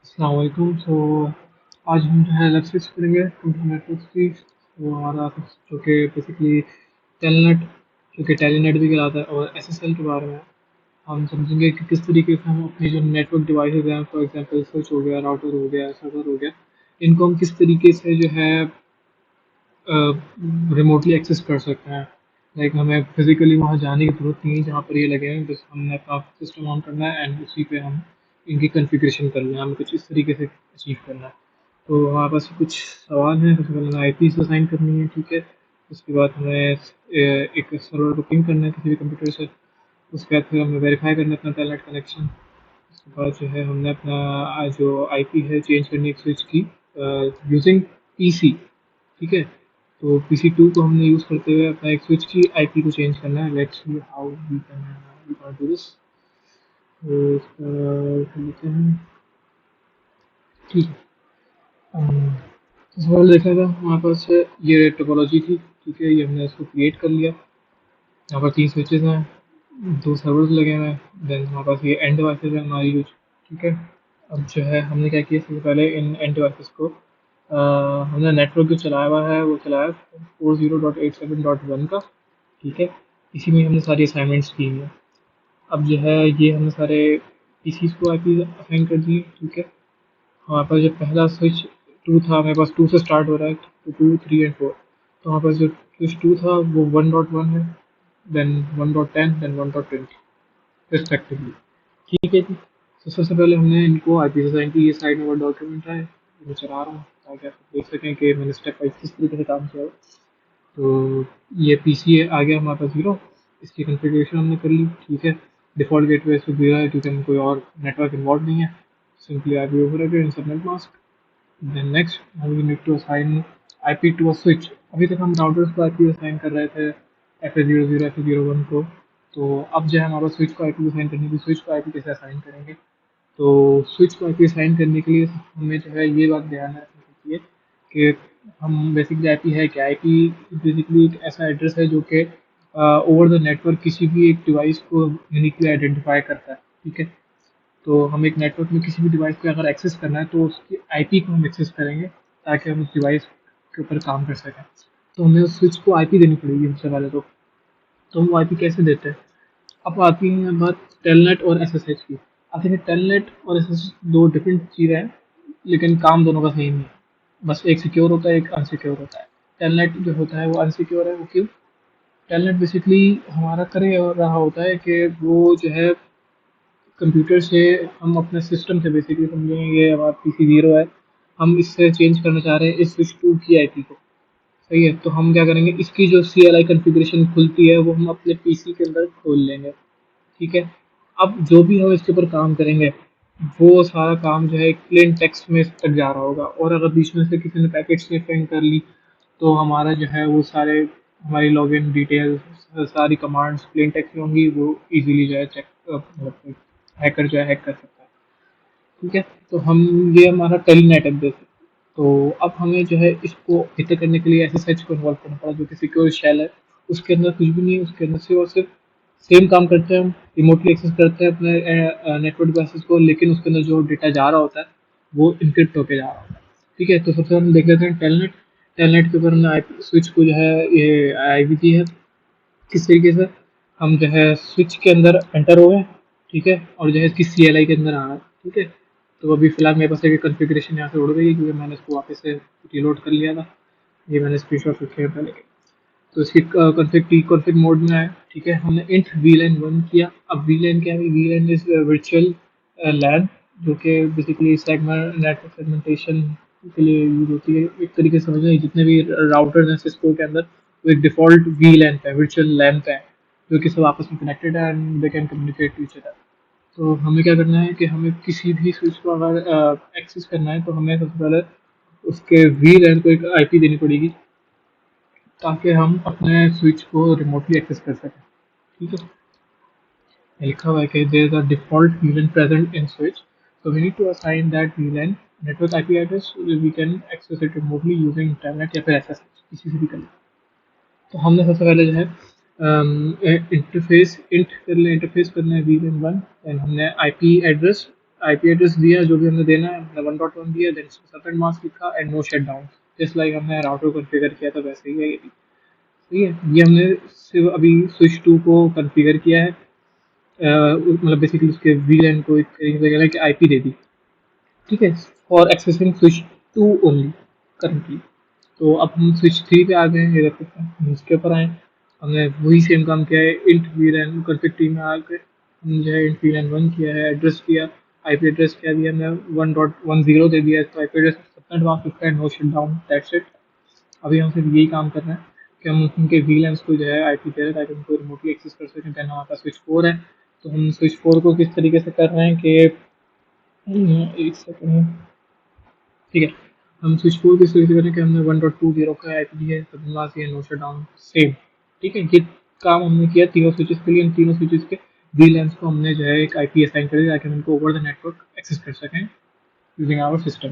अस्सलाम वालेकुम। आज हम जो है अलग से करेंगे कंप्यूटर नेटवर्क्स की। हमारा जो कि बेसिकली टेलनेट, जो कि टेलीनेट भी कहलाता है, और एसएसएल के बारे में हम समझेंगे कि किस तरीके से हम अपनी जो नेटवर्क डिवाइसेज हैं, फॉर एग्जांपल स्विच हो गया, राउटर हो गया, सर्वर हो गया, इनको हम किस तरीके से जो है रिमोटली एक्सेस कर सकते हैं। लाइक हमें फिजिकली वहाँ जाने की जरूरत नहीं है जहाँ पर ये लगे हैं, बस हमने अपना सिस्टम ऑन करना है एंड उसी पे हम इनकी कॉन्फ़िगरेशन करना है, हमें कुछ इस तरीके से अचीव करना है। तो हमारे पास कुछ सवाल हैं। सबसे पहले हमें आई पी असाइन करनी है, ठीक है। उसके बाद हमें एक सर्वर को पिंग करना है किसी भी कंप्यूटर से। उसके बाद फिर हमें वेरीफाई करना है अपना टेलनेट कनेक्शन। उसके बाद जो है हमने अपना जो आई पी है चेंज करनी है एक स्विच की यूजिंग पी सी, ठीक है। तो PC2 को हमने यूज़ करते हुए अपना एक स्विच की आईपी को चेंज करना है। Let's see how we can do this. तो इसका कर लेते हैं, ठीक है। तो सवाल देखा था हमारे पास ये टोपोलॉजी थी, ठीक है। ये हमने इसको क्रिएट कर लिया। यहाँ पर 3 स्विचेस हैं, 2 सर्वर्स लगे हुए हैं, देन हमारे पास ये एंड डिवाइसेस है हमारी यूज, ठीक है। अब जो है हमने क्या किया, सबसे पहले इन एंड डिवाइसेस को हमने नेटवर्क जो चलाया हुआ है वो चलाया 40.87.1 का, ठीक है। इसी में हमने सारी असाइनमेंट्स की हैं। अब जो है ये हमने सारे पीसीस को आईपी असाइन कर दिए, ठीक है। हमारे पास जो पहला स्विच 2 था, हमारे पास 2 से स्टार्ट हो रहा है, तो 2, 3 एंड 4। तो हमारे पास जो स्विच 2 था वो 1.1 है, देन 1.10, देन 1.20 रिस्पेक्टिवली, ठीक है जी। तो सबसे पहले हमने इनको आई पी असाइन की। ये साइड में वर्ड डॉक्यूमेंट है, ये मैं चला रहा हूँ ताकि आप देख सकें कि मैंने स्टेप वाइज किस तरीके से काम किया है। तो ये पीसी है, आ गया हमारे पास 0। इसकी कॉन्फ़िगरेशन हमने कर ली, ठीक है। डिफ़ॉल्ट गेटवे इसको 0 है क्योंकि हमें कोई और नेटवर्क इन्वॉल्व नहीं है। Simply IP over in subnet mask. Then next we need to assign IP to a switch. अभी तक हम राउटर्स को आईपी असाइन कर रहे थे, FA00, FA01 को। तो अब जो है हमारे स्विच को आईपी असाइन करने की, स्विच को आईपी कैसे असाइन करेंगे। तो स्विच को आईपी असाइन करने के लिए हमें जो है ये बात ध्यान रखनी चाहिए कि हम बेसिकली आईपी है क्या। आईपी बेसिकली एक ऐसा एड्रेस है जो कि ओवर द नेटवर्क किसी भी एक डिवाइस को यूनिकली आइडेंटिफाई करता है, ठीक है। तो हम एक नेटवर्क में किसी भी डिवाइस को अगर एक्सेस करना है तो उसकी आईपी को हम एक्सेस करेंगे ताकि हम उस डिवाइस के ऊपर काम कर सकें। तो हमें उस स्विच को आईपी देनी पड़ेगी सबसे पहले तो हम वो आईपी कैसे देते हैं। अब आती है बात टेलनेट और एसएसएच की। अब देखिए टेलनेट और एसएसएच दो डिफरेंट चीज़ें हैं, लेकिन काम दोनों का सेम ही है। बस एक सिक्योर होता है, एक अनसिक्योर होता है। टेलनेट जो होता है वो अनसिक्योर है। वो क्यों? टेलनेट बेसिकली हमारा करे और रहा होता है कि वो जो है कंप्यूटर से हम अपने सिस्टम से बेसिकली समझेंगे ये हमारा PC0 है, हम इससे चेंज करना चाह रहे हैं इस स्विच 2 की आईपी को, सही है। तो हम क्या करेंगे, इसकी जो CLI कॉन्फ़िगरेशन खुलती है वो हम अपने पीसी के अंदर खोल लेंगे, ठीक है। अब जो भी हम इसके ऊपर काम करेंगे वो सारा काम जो है प्लेन टेक्स्ट में तक जा रहा होगा, और अगर बीच में से किसी ने पैकेट स्निफिंग कर ली तो हमारा जो है वो सारे हमारी लॉगिन डिटेल्स सारी कमांड्स प्लेन टेक्स्ट में होंगी, वो इजीली जो है चेक मतलब हैकर जो है हैक कर सकता है, ठीक है। तो हम ये हमारा टेलनेट है बेसिक। तो अब हमें जो है इसको बेहतर करने के लिए SSH को इन्वॉल्व करना पड़ा, जो कि सिक्योर शेल है। उसके अंदर कुछ भी नहीं है, उसके अंदर सिर्फ और सिर्फ सेम काम करते हैं, हम रिमोटली एक्सेस करते हैं अपने नेटवर्क डिवाइसेस को, लेकिन उसके अंदर जो डेटा जा रहा होता है वो इनक्रिप्ट होके जा रहा होता है, ठीक है। तो सबसे पहले हम देख लेते हैं टेलनेट। टेलनेट के ऊपर हमने आई स्विच को जो है ये आईपी दी है। किस तरीके से हम जो है स्विच के अंदर एंटर हो गए, ठीक है, और जो है इसकी CLI के अंदर आना है, ठीक है। तो अभी फिलहाल मेरे पास एक कॉन्फ़िगरेशन यहाँ से उड़ गई है क्योंकि मैंने इसको वापस से रीलोड कर लिया था। ये मैंने स्क्रीनशॉट रखे हैं पहले के। तो इसकी कॉन्फ़िग मोड में है, ठीक है। हमने इंट VLAN 1 किया। अब VLAN क्या है? VLAन इज वर्चुअल लैन, जो कि बेसिकली सेगमेंट नेटवर्क सेगमेंटेशन के लिए यूज होती है। एक तरीके से समझ लें जितने भी राउटर्स हैं सिस्को के अंदर वो एक डिफ़ॉल्ट VLAN पे वर्चुअल लैन पे है, जो कि सब आपस में कनेक्टेड है and they can communicate to each other. तो हमें क्या करना है कि हमें किसी भी स्विच को अगर एक्सेस करना है तो हमें सबसे पहले उसके VLAN को एक आईपी देनी पड़ेगी ताकि हम अपने स्विच को रिमोटली एक्सेस कर सकें, ठीक है। लिखा हुआ है कि there is a default VLAN present in switch, so we need to assign that VLAN network IP address so that we can access it remotely using internet या फिर SSH किसी से भी कर लें। तो हमने सबसे पहले जो है इंटरफेस इंट कर ले इंटरफेस करना है VLAN 1, देन हमने IP एड्रेस आईपी एड्रेस दिया जो भी हमने देना है, हमने 1.1 दिया, देन सबनेट मास्क लिखा and no shut down, just like हमने राउटर कॉन्फ़िगर किया था वैसे ही है ये भी। ठीक है, ये हमने सिर्फ अभी स्विच 2 को कॉन्फ़िगर किया है, मतलब बेसिकली उसके वीलैन को एक तरीके से कि आईपी दे दी। ठीक है, for accessing switch 2 only currently. तो अब हम स्विच 3 पे आ गए हैं, ये देख सकते हैं हम इसके ऊपर आए, हमने वही सेम काम किया है, इंट वीलैन कॉन्फ़िग टी में आकर हम जो है इंट वीलैन 1 किया है, एड्रेस दिया, आईपी एड्रेस क्या दिया हमने 1.10 दे दिया है, तो आईपी एड्रेस सबनेट मास्क लिखा है, no shut down, that's it. अभी हम सिर्फ यही काम कर रहे हैं कि हम उनके वीलैंस को जो है आईपी दे रहे हैं ताकि उनको रिमोटली एक्सेस कर सकें। देन हमारे पास स्विच 4 है, तो हम स्विच 4 को किस तरीके से कर रहे हैं कि एक सेकंड, ठीक है, हम स्विच 4 की स्विच करें कि हमने 1.20 का आईपी दिया है, तो हमारे पास ये नो शट डाउन सेम। ठीक है, ये काम हमने किया तीनों स्विचेस के लिए, इन तीनों स्विचेस के वीलैंस को हमने जो है एक आईपी असाइन कर दिया ताकि हम इनको ओवर द नेटवर्क एक्सेस कर सकें यूजिंग आवर सिस्टम।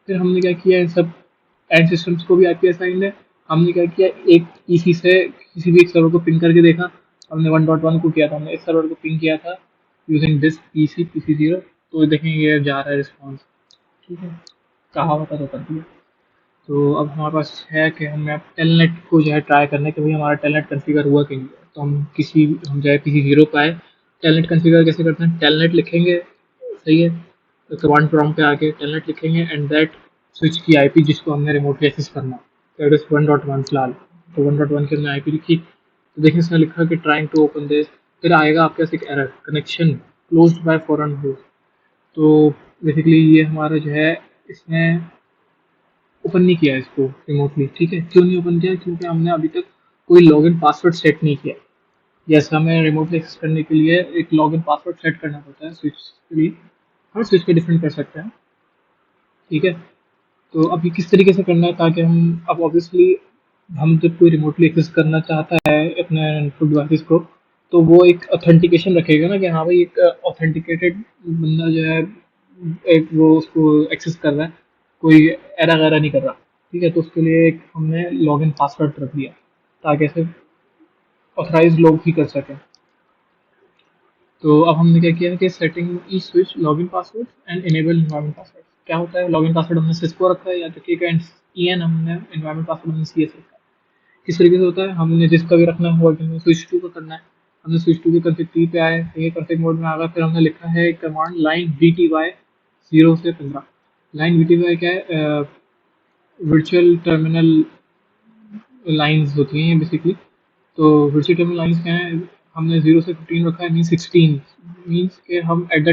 फिर हमने क्या किया, इन सब एंड सिस्टम्स को भी आईपी असाइन है। हमने क्या किया, एक पीसी से किसी भी एक सर्वर को पिंग करके देखा, हमने 1.1 को किया था, हमने इस सर्वर को पिंग किया था यूजिंग दिस पीसी 0, तो देखेंगे ये जा रहा है रिस्पॉन्स। ठीक है, कहा होता तो कर दिया। तो अब हमारे पास है कि हमें अब टेलनेट को जो है ट्राई करना है कि भाई हमारा टेलनेट कॉन्फ़िगर हुआ कि नहीं हुआ। तो हम जो है पीसी 0 पे आए, टेलनेट कॉन्फ़िगर कैसे करते हैं, टेलनेट लिखेंगे, सही है, तो कमांड प्रॉम्प्ट पे आके टेलनेट लिखेंगे एंड दैट स्विच की आईपी जिसको हमने रिमोटली एक्सेस करना, दैट इज 1.1 फिलहाल। तो 1.1 की हमने आईपी लिखी, तो देखिए इसने लिखा कि ट्राइंग टू ओपन दिस, फिर आएगा आपके पास एक error, connection closed bye foreign host. तो बेसिकली ये हमारा जो है, इसने ओपन नहीं किया इसको रिमोटली। ठीक है, क्यों नहीं ओपन किया, क्योंकि हमने अभी तक कोई लॉगिन पासवर्ड सेट नहीं किया। जैसे हमें रिमोटली एक्सेस करने के लिए एक लॉगिन पासवर्ड सेट करना पड़ता है स्विच के लिए, हर स्विच पे डिफरेंट कर सकते हैं। ठीक है, तो अब ये किस तरीके से करना है ताकि हम अब ऑब्वियसली हम जब कोई रिमोटली एक्सेस करना चाहता है अपने नेटवर्क डिवाइसेस को, तो वो एक ऑथेंटिकेशन रखेगा ना कि हाँ भाई एक ऑथेंटिकेटेड बंदा जो है, एक वो उसको एक्सेस कर रहा है, कोई एरा वगैरह नहीं कर रहा। ठीक है, तो उसके लिए एक हमने लॉगिन पासवर्ड रख दिया ताकि ऐसे ऑथराइज लोग ही कर सकें। तो अब हमने क्या किया है कि setting E switch login password and enable environment password. क्या होता है, लॉगिन पासवर्ड हमने सिस्को रखा है या तो ठीक है, ई एन हमने इन्वायरमेंट पासवर्ड हमने सी एस रखा है। किस तरीके से होता है, हमने जिसका भी रखना हुआ कि हमें स्विच 2 का करना है, हमने स्विच 2 के कॉन्फ़िग टी पे आए, ये कॉन्फ़िग मोड में आ गया, फिर हमने लिखा है command line V T Y 0 से 15। लाइन वी टी वाई क्या है, वर्चुअल टर्मिनल लाइंस होती हैं बेसिकली। तो वर्चुअल टर्मिनल लाइंस क्या है, हमने 0 से 15 रखा है, मीन 16, मीन्स के हम एट अ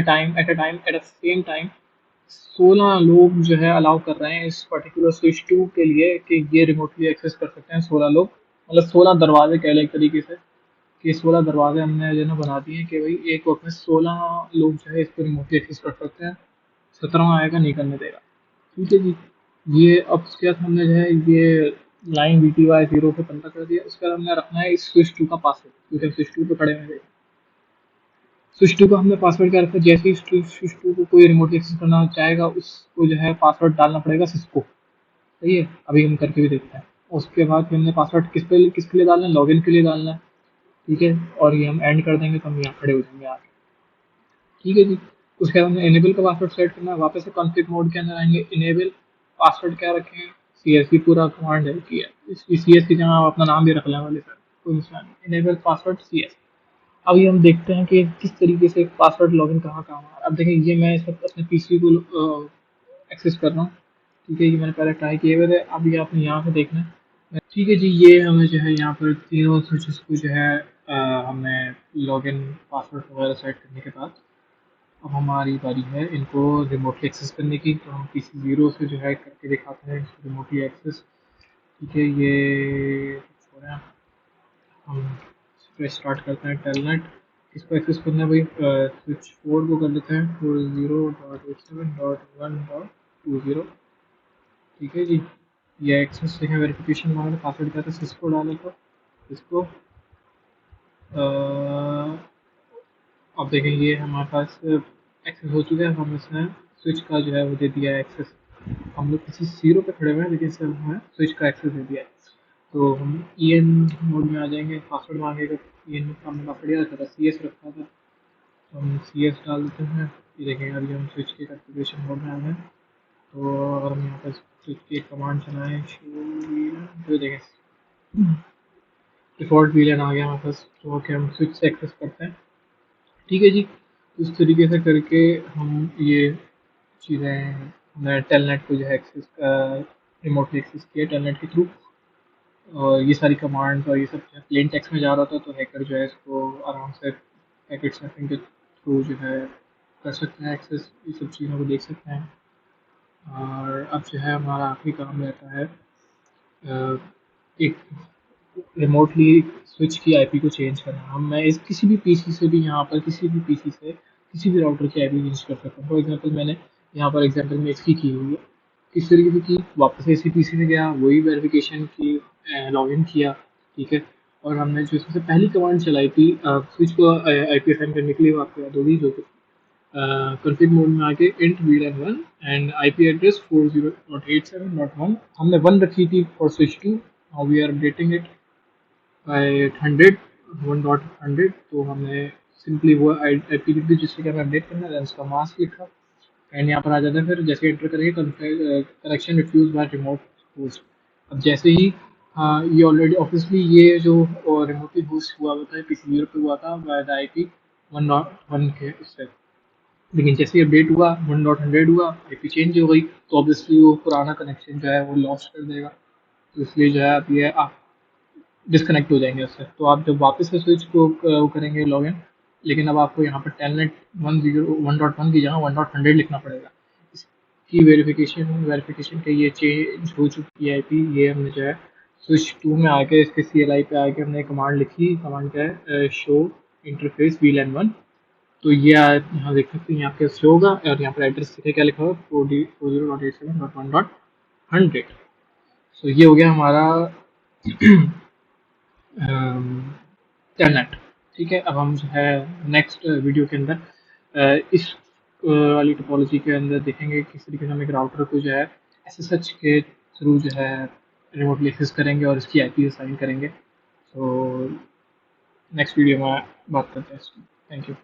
सेम टाइम 16 लोग जो है अलाउ कर रहे हैं इस पर्टिकुलर स्विच 2 के लिए कि ये रिमोटली एक्सेस कर सकते हैं 16 लोग, मतलब 16 दरवाजे कह लें एक तरीके से, कि 16 दरवाजे हमने जो है ना बना दिए हैं कि भाई एक वक्त में 16 लोग जो है इसको रिमोटली एक्सेस कर सकते हैं, 17वां आएगा नहीं करने देगा। ठीक है जी, ये अब उसके बाद हमने जो है ये लाइन वी टी वाई 0 से 15 कर दिया। उसके बाद हमने रखना है इस स्विच 2 का पासवर्ड, क्योंकि हम स्विच 2 पे खड़े हुए हैं। स्विच 2 का हमने पासवर्ड क्या रखा है, जैसे ही स्विच 2 को कोई रिमोटली एक्सेस करना चाहेगा उसको जो है पासवर्ड डालना पड़ेगा सिस्को। सही है, अभी हम करके भी देखते हैं। उसके बाद फिर हमने पासवर्ड किसके लिए डालना है, लॉगिन के लिए डालना है। ठीक है, और ये हम एंड कर देंगे तो हम यहाँ खड़े हो जाएंगे आगे। ठीक है जी, उसके बाद हमने इनेबल का पासवर्ड सेट करना है, वापस से कॉन्फ़िग मोड के अंदर आएंगे, इनेबल पासवर्ड क्या रखें, सी एस की पूरा कमांड है कि सी एस की जगह आप अपना नाम भी रख लें वाले सर, कोई मसला नहीं, इनेबल पासवर्ड सी एस। अब ये हम देखते हैं कि किस तरीके से पासवर्ड लॉगिन कहाँ कहाँ है। अब देखिए ये मैं इस वक्त अपने पीसी को एक्सेस कर रहा हूँ। ठीक है, ये मैंने पहले ट्राई किए हुए थे, अब ये आपने यहाँ से देखना है। ठीक है जी, ये हमें जो है यहाँ पर तीनों स्विचेस को जो है हमें लॉगिन पासवर्ड वगैरह सेट करने के बाद अब हमारी बारी है इनको रिमोटली एक्सेस करने की। तो हम पीसी 0 से जो है करके दिखाते हैं इसको रिमोटली एक्सेस। ठीक है, ये छोड़ें, हम इस पर स्टार्ट करते हैं टेलनेट। इसको एक्सेस करना है भाई, स्विच 4 को कर लेते हैं 40.87.1.20। ठीक है जी, ये एक्सेस है वेरिफिकेशन मांग पासवर्ड क्या था, सिस्को डाले तो इसको अब देखें ये हमारे पास एक्सेस हो चुका है, हम इसमें स्विच का जो है वो दे दिया है एक्सेस। हम लोग किसी 0 पे खड़े हुए हैं लेकिन इससे हमें स्विच का एक्सेस दे दिया है। तो हम ई एन मोड में आ जाएंगे, पासवर्ड मांगेगा, ई एन का हमने पासवर्ड दिया था, सी एस रखा था, तो हम सी एस डाल देते हैं, ये देखें अभी हम स्विच की कॉन्फ़िगरेशन मोड में आ गए। तो अगर हम यहाँ पर स्विच की एक कमांड चलाएं तो देखें डिफ़ॉल्ट वीलन आ गया हमारे पास, जो कि हम स्विच से एक्सेस करते हैं। ठीक है जी, इस तरीके से करके हम ये चीज़ें हमने टेलनेट को जो है एक्सेस रिमोटली एक्सेस किया टेलनेट के थ्रू। और ये सारी कमांड्स और ये सब प्लेन टेक्स्ट में जा रहा था, तो हैकर जो है इसको आराम से पैकेट स्नैपिंग के थ्रू जो है कर सकते हैं एक्सेस, ये सब चीज़ों को देख सकते हैं। और अब जो है हमारा आखिरी काम रहता है एक रिमोटली स्विच की आईपी को चेंज करना। हम मैं इस किसी भी पीसी से भी यहाँ पर किसी भी पीसी से किसी भी राउटर की आईपी चेंज कर सकता हूँ। फॉर एग्जांपल मैंने यहाँ पर एग्जांपल में इसकी की हुई है, किस तरीके से की, वापस इसी पीसी में गया, वही वेरिफिकेशन की, लॉगिन किया, ठीक है। और हमने जो सबसे पहली कमांड चलाई थी स्विच को आईपी असाइन करने के लिए, वो आपको याद होगी, जो कॉन्फ़िग मोड में आके int vlan1 and IP address 40.87.1 हमने 1 रखी थी for switch 2, now we are updating it by 100 1.100। तो हमने सिंपली वो आईपी लिख दी जिससे कि हमें अपडेट करना है, उसका मास्क लिखा एंड यहाँ पर आ जाता है। फिर जैसे एंटर करेंगे connection refused by remote host. अब जैसे ही ये ऑलरेडी ऑब्वियसली ये जो रिमोटली होस्ट हुआ होता है पीसी 0 पे हुआ था बाय द आईपी 1.1 के उससे, लेकिन जैसे ही अपडेट हुआ 1.100 हुआ, आईपी चेंज हो गई, तो ऑब्वियसली वो पुराना कनेक्शन जो है वो लॉस्ट कर देगा। तो इसलिए जो है अब ये आप डिस्कनेक्ट हो जाएंगे उससे। तो आप जब वापस से स्विच को वो करेंगे लॉगिन, लेकिन अब आपको यहाँ पर टेलनेट 1.1 की जगह 1.100 लिखना पड़ेगा। इसकी वेरिफिकेशन के ये चेंज हो चुकी है आईपी। ये हमने जो है स्विच 2 में आके इसके CLI पे आके हमने कमांड लिखी, कमांड क्या है, शो इंटरफेस VLAN1। तो ये आप यहाँ देख सकते हैं, यहाँ पे शो होगा और यहाँ पर एड्रेस देखिए क्या लिखा होगा, 40.87.1.100। सो ये हो गया हमारा टेलनेट। ठीक है, अब हम जो है नेक्स्ट वीडियो के अंदर इस वाली टोपोलॉजी के अंदर देखेंगे किस तरीके से हम एक राउटर को जो है SSH के थ्रू जो है रिमोटली एक्सेस करेंगे और इसकी आईपी असाइन करेंगे। तो नेक्स्ट वीडियो में बात करते हैं इसकी। Thank you.